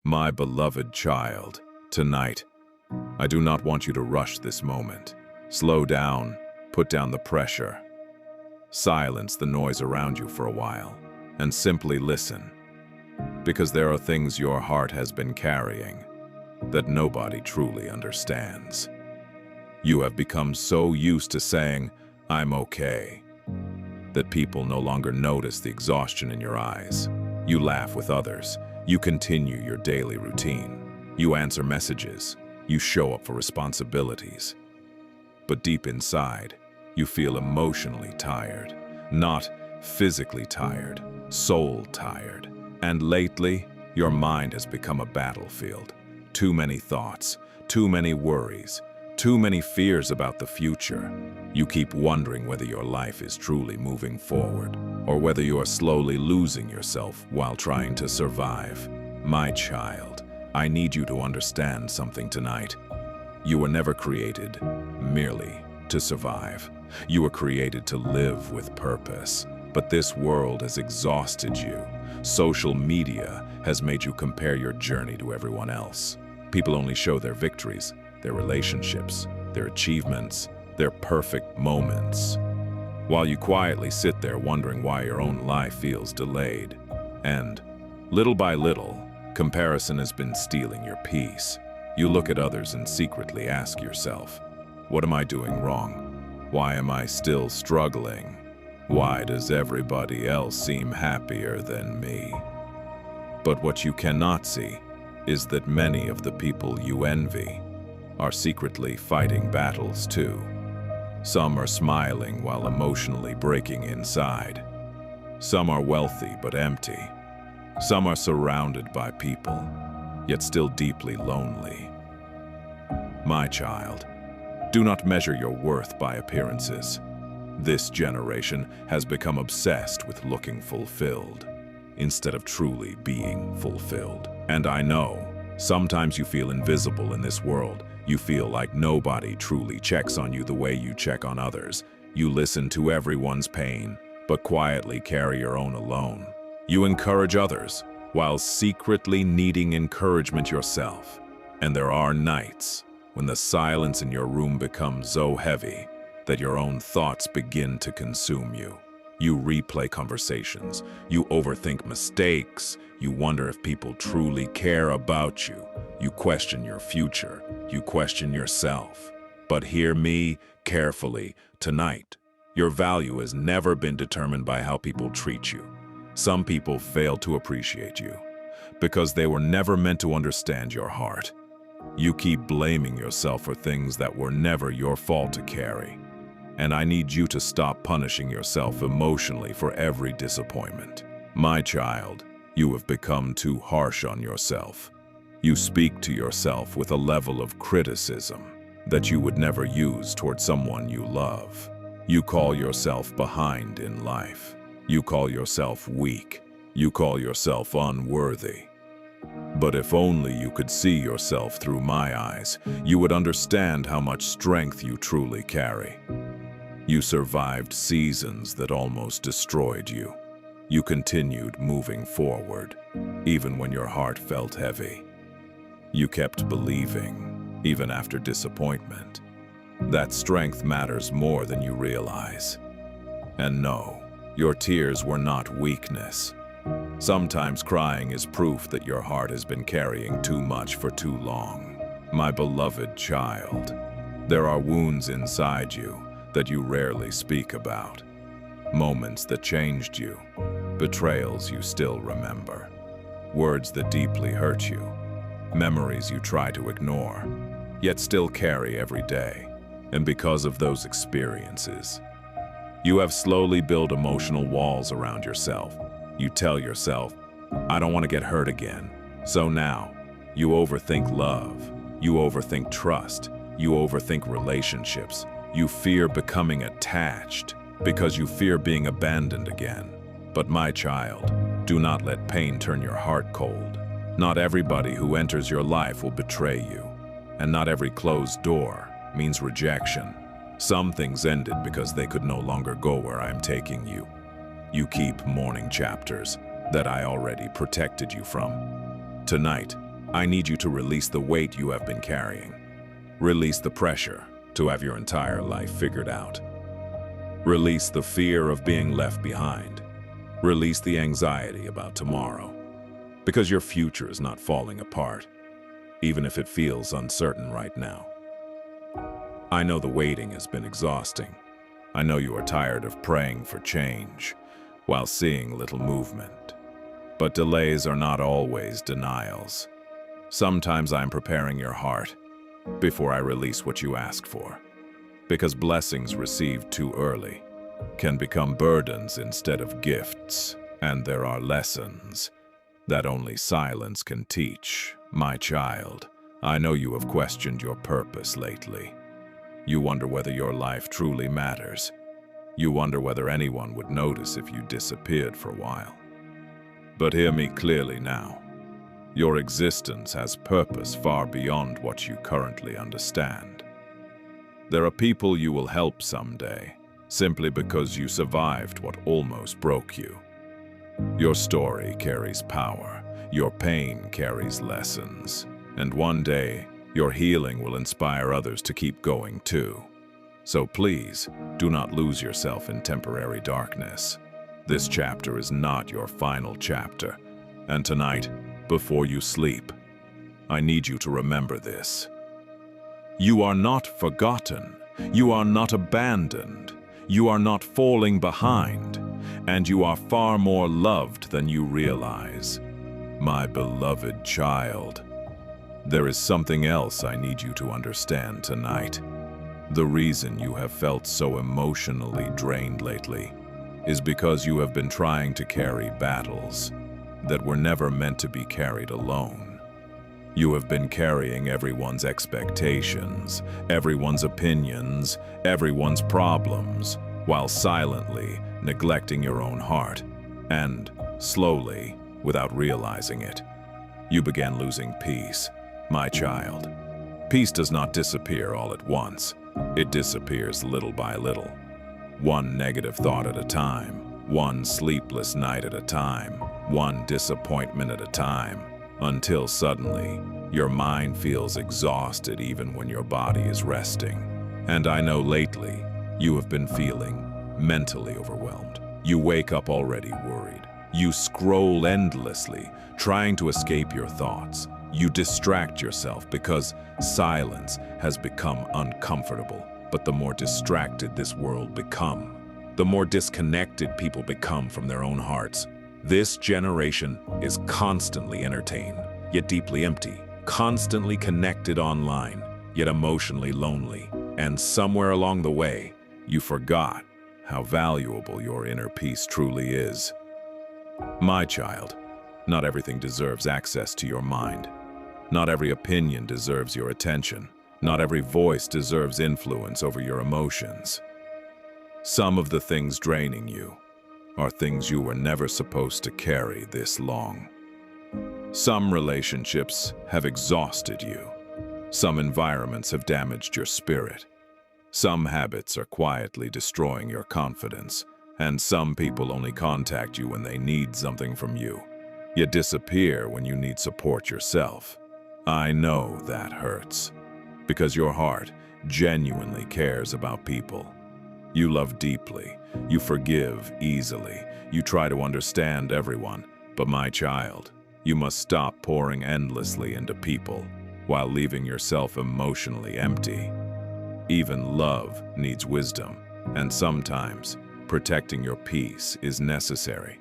My beloved child, tonight, I do not want you to rush this moment. Slow down, put down the pressure. Silence the noise around you for a while, and simply listen. Because there are things your heart has been carrying that nobody truly understands. You have become so used to saying, "I'm okay," that people no longer notice the exhaustion in your eyes. You laugh with others. You continue your daily routine. You answer messages. You show up for responsibilities. But deep inside, you feel emotionally tired. Not physically tired, soul tired. And lately, your mind has become a battlefield. Too many thoughts, too many worries, too many fears about the future. You keep wondering whether your life is truly moving forward, or whether you are slowly losing yourself while trying to survive. My child, I need you to understand something tonight. You were never created merely to survive. You were created to live with purpose. But this world has exhausted you. Social media has made you compare your journey to everyone else. People only show their victories, their relationships, their achievements, their perfect moments, while you quietly sit there wondering why your own life feels delayed. And little by little, comparison has been stealing your peace. You look at others and secretly ask yourself, what am I doing wrong? Why am I still struggling? Why does everybody else seem happier than me? But what you cannot see is that many of the people you envy are secretly fighting battles too. Some are smiling while emotionally breaking inside. Some are wealthy but empty. Some are surrounded by people, yet still deeply lonely. My child, do not measure your worth by appearances. This generation has become obsessed with looking fulfilled, instead of truly being fulfilled. And I know, sometimes you feel invisible in this world. You feel like nobody truly checks on you the way you check on others. You listen to everyone's pain, but quietly carry your own alone. You encourage others, while secretly needing encouragement yourself. And there are nights when the silence in your room becomes so heavy that your own thoughts begin to consume you. You replay conversations, you overthink mistakes, you wonder if people truly care about you. You question your future, you question yourself. But hear me carefully tonight. Your value has never been determined by how people treat you. Some people fail to appreciate you because they were never meant to understand your heart. You keep blaming yourself for things that were never your fault to carry. And I need you to stop punishing yourself emotionally for every disappointment. My child, you have become too harsh on yourself. You speak to yourself with a level of criticism that you would never use toward someone you love. You call yourself behind in life. You call yourself weak. You call yourself unworthy. But if only you could see yourself through my eyes, you would understand how much strength you truly carry. You survived seasons that almost destroyed you. You continued moving forward, even when your heart felt heavy. You kept believing, even after disappointment. That strength matters more than you realize. And no, your tears were not weakness. Sometimes crying is proof that your heart has been carrying too much for too long. My beloved child, there are wounds inside you that you rarely speak about. Moments that changed you, betrayals you still remember, words that deeply hurt you, memories you try to ignore, yet still carry every day. And because of those experiences, you have slowly built emotional walls around yourself. You tell yourself, I don't want to get hurt again. So now, you overthink love, you overthink trust, you overthink relationships. You fear becoming attached because you fear being abandoned again. But my child, do not let pain turn your heart cold. Not everybody who enters your life will betray you, and not every closed door means rejection. Some things ended because they could no longer go where I am taking you. You keep mourning chapters that I already protected you from. Tonight, I need you to release the weight you have been carrying. Release the pressure to have your entire life figured out. Release the fear of being left behind. Release the anxiety about tomorrow. Because your future is not falling apart, even if it feels uncertain right now. I know the waiting has been exhausting. I know you are tired of praying for change while seeing little movement. But delays are not always denials. Sometimes I'm preparing your heart before I release what you ask for. Because blessings received too early can become burdens instead of gifts, and there are lessons that only silence can teach. My child, I know you have questioned your purpose lately. You wonder whether your life truly matters. You wonder whether anyone would notice if you disappeared for a while. But hear me clearly now. Your existence has purpose far beyond what you currently understand. There are people you will help someday, simply because you survived what almost broke you. Your story carries power, your pain carries lessons, and one day, your healing will inspire others to keep going too. So please, do not lose yourself in temporary darkness. This chapter is not your final chapter, and tonight, before you sleep, I need you to remember this. You are not forgotten, you are not abandoned, you are not falling behind, and you are far more loved than you realize. My beloved child, there is something else I need you to understand tonight. The reason you have felt so emotionally drained lately is because you have been trying to carry battles that were never meant to be carried alone. You have been carrying everyone's expectations, everyone's opinions, everyone's problems, while silently neglecting your own heart. And slowly, without realizing it, you began losing peace. My child, peace does not disappear all at once. It disappears little by little. One negative thought at a time, one sleepless night at a time, one disappointment at a time, until suddenly your mind feels exhausted even when your body is resting. And I know lately you have been feeling mentally overwhelmed. You wake up already worried. You scroll endlessly, trying to escape your thoughts. You distract yourself because silence has become uncomfortable. But the more distracted this world becomes, the more disconnected people become from their own hearts. This generation is constantly entertained, yet deeply empty, constantly connected online, yet emotionally lonely. And somewhere along the way, you forgot how valuable your inner peace truly is. My child, not everything deserves access to your mind. Not every opinion deserves your attention. Not every voice deserves influence over your emotions. Some of the things draining you are things you were never supposed to carry this long. Some relationships have exhausted you. Some environments have damaged your spirit. Some habits are quietly destroying your confidence, and some people only contact you when they need something from you, yet disappear when you need support yourself. I know that hurts, because your heart genuinely cares about people. You love deeply, you forgive easily, you try to understand everyone, but my child, you must stop pouring endlessly into people while leaving yourself emotionally empty. Even love needs wisdom, and sometimes protecting your peace is necessary.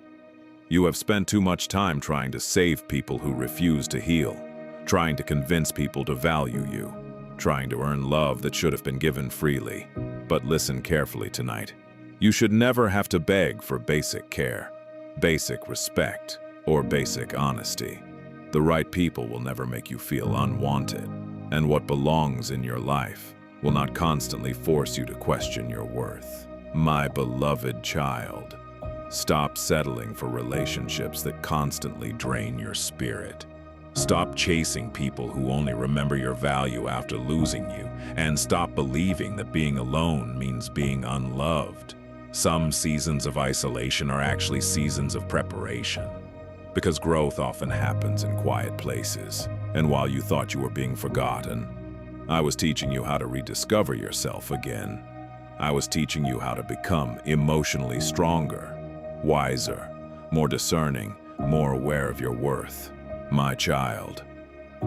You have spent too much time trying to save people who refuse to heal, trying to convince people to value you, trying to earn love that should have been given freely. But listen carefully tonight. You should never have to beg for basic care, basic respect, or basic honesty. The right people will never make you feel unwanted, and what belongs in your life will not constantly force you to question your worth. My beloved child, stop settling for relationships that constantly drain your spirit. Stop chasing people who only remember your value after losing you, and stop believing that being alone means being unloved. Some seasons of isolation are actually seasons of preparation, because growth often happens in quiet places. And while you thought you were being forgotten, I was teaching you how to rediscover yourself again. I was teaching you how to become emotionally stronger, wiser, more discerning, more aware of your worth. My child,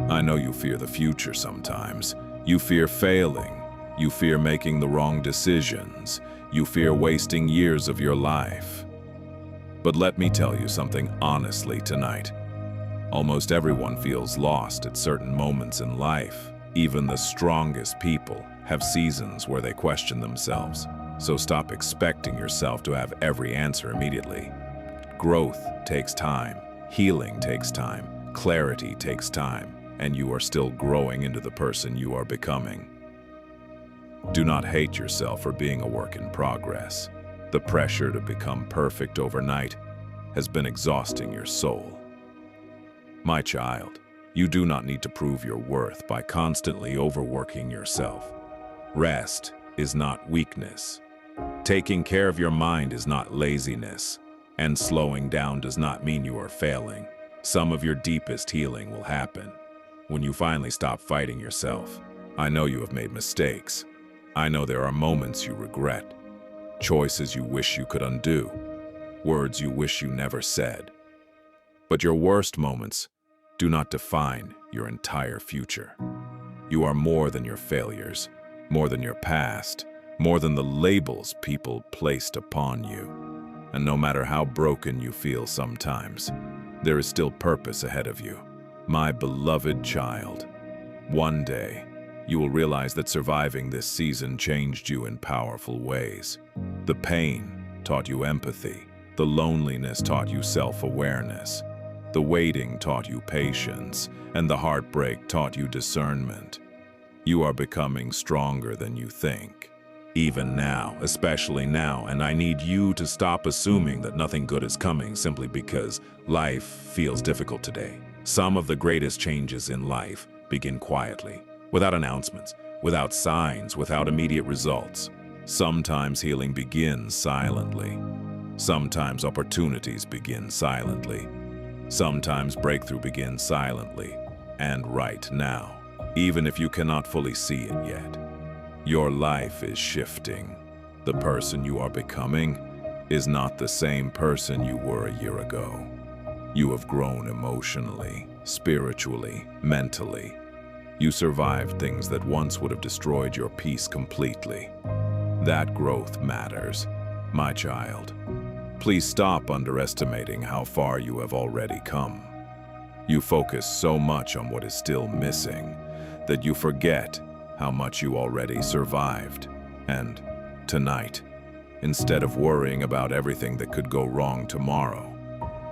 I know you fear the future sometimes. You fear failing. You fear making the wrong decisions. You fear wasting years of your life. But let me tell you something honestly tonight. Almost everyone feels lost at certain moments in life. Even the strongest people have seasons where they question themselves. So stop expecting yourself to have every answer immediately. Growth takes time. Healing takes time. Clarity takes time. And you are still growing into the person you are becoming. Do not hate yourself for being a work in progress. The pressure to become perfect overnight has been exhausting your soul. My child, you do not need to prove your worth by constantly overworking yourself. Rest is not weakness. Taking care of your mind is not laziness. And slowing down does not mean you are failing. Some of your deepest healing will happen when you finally stop fighting yourself. I know you have made mistakes. I know there are moments you regret, choices you wish you could undo, words you wish you never said. But your worst moments do not define your entire future. You are more than your failures, more than your past, more than the labels people placed upon you. And no matter how broken you feel sometimes, there is still purpose ahead of you. My beloved child, one day, you will realize that surviving this season changed you in powerful ways. The pain taught you empathy. The loneliness taught you self-awareness. The waiting taught you patience. And the heartbreak taught you discernment. You are becoming stronger than you think. Even now, especially now, and I need you to stop assuming that nothing good is coming simply because life feels difficult today. Some of the greatest changes in life begin quietly. Without announcements, without signs, without immediate results. Sometimes healing begins silently. Sometimes opportunities begin silently. Sometimes breakthrough begins silently. And right now, even if you cannot fully see it yet, your life is shifting. The person you are becoming is not the same person you were a year ago. You have grown emotionally, spiritually, mentally. You survived things that once would have destroyed your peace completely. That growth matters, my child. Please stop underestimating how far you have already come. You focus so much on what is still missing that you forget how much you already survived. And tonight, instead of worrying about everything that could go wrong tomorrow,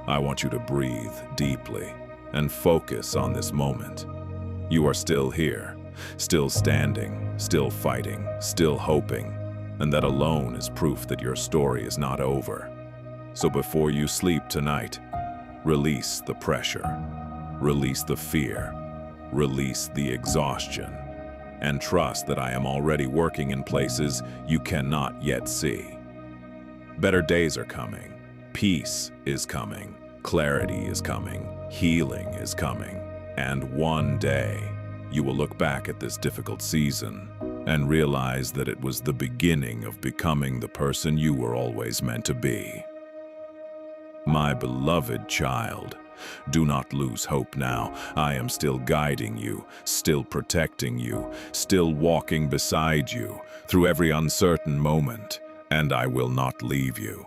I want you to breathe deeply and focus on this moment. You are still here, still standing, still fighting, still hoping, and that alone is proof that your story is not over. So before you sleep tonight, release the pressure, release the fear, release the exhaustion, and trust that I am already working in places you cannot yet see. Better days are coming, peace is coming, clarity is coming, healing is coming. And one day, you will look back at this difficult season and realize that it was the beginning of becoming the person you were always meant to be. My beloved child, do not lose hope now. I am still guiding you, still protecting you, still walking beside you through every uncertain moment, and I will not leave you.